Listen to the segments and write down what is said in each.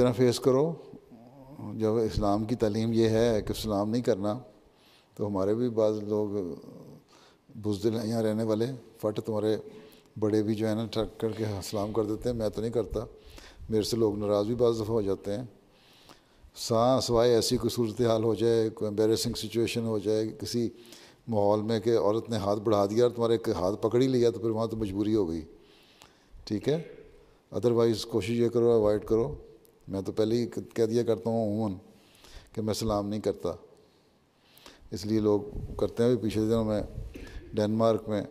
طرح فیس کرو. جب اسلام کی تعلیم یہ ہے کہ سلام نہیں کرنا، تو ہمارے بھی بعض لوگ بزدل ہیں یہاں رہنے والے، فٹ تمہارے بڑے بھی جو ہے نا ٹھک کر کے سلام کر دیتے ہیں، میں تو نہیں کرتا. میرے سے لوگ ناراض بھی بعض دفعہ ہو جاتے ہیں. سوائے ایسی کوئی صورتحال ہو جائے، کوئی امبیرسنگ سچویشن ہو جائے کسی ماحول میں کہ عورت نے ہاتھ بڑھا دیا اور تمہارے ہاتھ پکڑ ہی لیا، تو پھر وہاں تو مجبوری ہو گئی. ٹھیک ہے، ادروائز کوشش یہ کرو اوائڈ کرو. میں تو پہلے ہی کہہ دیا کرتا ہوں عموماً کہ میں سلام نہیں کرتا. اس لیے لوگ کرتے ہیں. پچھلے دنوں میں ڈینمارک میں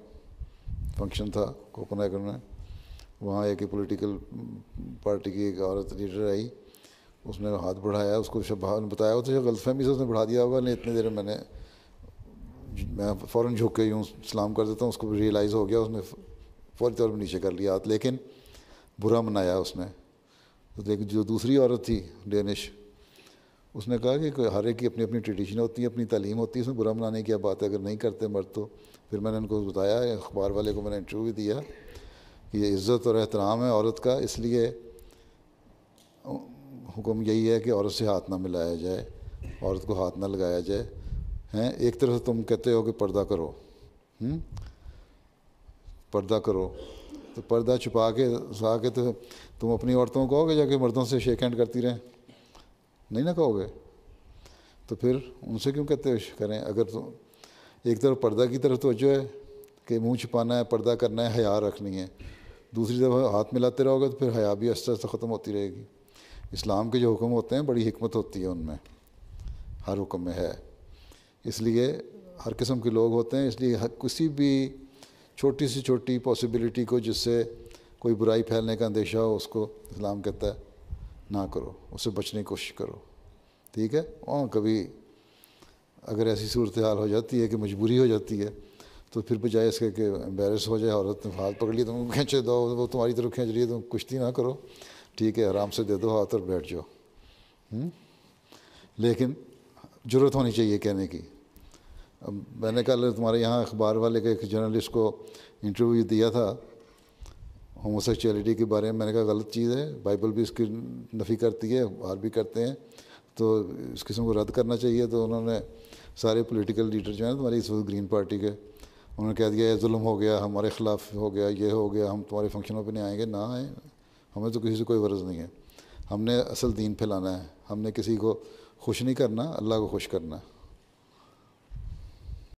فنکشن تھا کوپن ہیگن میں، وہاں ایک پولیٹیکل پارٹی کی ایک عورت لیڈر آئی، اس نے ہاتھ بڑھایا، اس کو بتایا ہو تو غلط فہمی سے اس نے بڑھا دیا ہوگا، نہیں اتنی دیر میں فوراً جھک کے یوں سلام کر دیتا ہوں. اس کو ریئلائز ہو گیا، اس نے فوری طور پہ نیچے کر لیا ہاتھ، لیکن برا منایا اس نے. لیکن جو دوسری عورت تھی ڈینش، اس نے کہا کہ ہر ایک کی اپنی اپنی ٹریڈیشن ہوتی ہے، اپنی تعلیم ہوتی ہے، اس میں برا منانے کی کیا بات ہے اگر نہیں کرتے مرد تو. پھر میں نے ان کو بتایا، اخبار والے کو میں نے انٹرویو بھی دیا کہ یہ عزت اور احترام ہے عورت کا، اس لیے حکم یہی ہے کہ عورت سے ہاتھ نہ ملایا جائے، عورت کو ہاتھ نہ لگایا جائے. ایک طرف تم کہتے ہو کہ پردہ کرو، پردہ کرو، تو پردہ چھپا کے تو تم اپنی عورتوں کو کہو گے جا کے مردوں سے شیک ہینڈ کرتی رہیں؟ نہیں نہ کہو گے. تو پھر ان سے کیوں کہتے کریں؟ اگر تو ایک طرف پردہ کی طرف توجہ ہے کہ منہ چھپانا ہے، پردہ کرنا ہے، حیا رکھنی ہے، دوسری طرف ہاتھ ملاتے رہو گے تو پھر حیا بھی آہستہ آہستہ ختم ہوتی رہے گی. اسلام کے جو حکم ہوتے ہیں بڑی حکمت ہوتی ہے ان میں، ہر حکم میں ہے. اس لیے ہر قسم کے لوگ ہوتے ہیں، اس لیے کسی بھی چھوٹی سے چھوٹی پاسبلٹی کو جس سے کوئی برائی پھیلنے کا اندیشہ ہو، اس کو اسلام کہتا ہے نہ کرو، اس سے بچنے کی کوشش کرو. ٹھیک ہے. کبھی اگر ایسی صورتحال ہو جاتی ہے کہ مجبوری ہو جاتی ہے، تو پھر بجائے اس کے کہ امبیرس ہو جائے، عورت نے ہاتھ پکڑ لیا تم کھینچے دو، وہ تمہاری طرف کھینچ رہی ہے، تم کشتی نہ کرو. ٹھیک ہے، آرام سے دے دو ہاتھ اور بیٹھ جاؤ. لیکن جرأت ہونی چاہیے کہنے کی. اب میں نے کل تمہارے یہاں اخبار والے کے ایک جرنلسٹ کو انٹرویو دیا تھا ہومو سیکچولیٹی کے بارے میں. نے کہا غلط چیز ہے، بائبل بھی اس کی نفی کرتی ہے، اور بھی کرتے ہیں، تو اس قسم کو رد کرنا چاہیے. تو انہوں نے سارے پولیٹیکل لیڈر جو ہیں تمہاری اس وقت گرین پارٹی کے، انہوں نے کہہ دیا یہ ظلم ہو گیا، ہمارے خلاف ہو گیا، یہ ہو گیا، ہم تمہارے فنکشنوں پہ نہیں آئیں گے. نہ آئیں، ہمیں تو کسی سے کوئی غرض نہیں ہے. ہم نے اصل دین پھیلانا ہے، ہم نے کسی کو خوش نہیں کرنا، اللہ کو خوش کرنا ہے.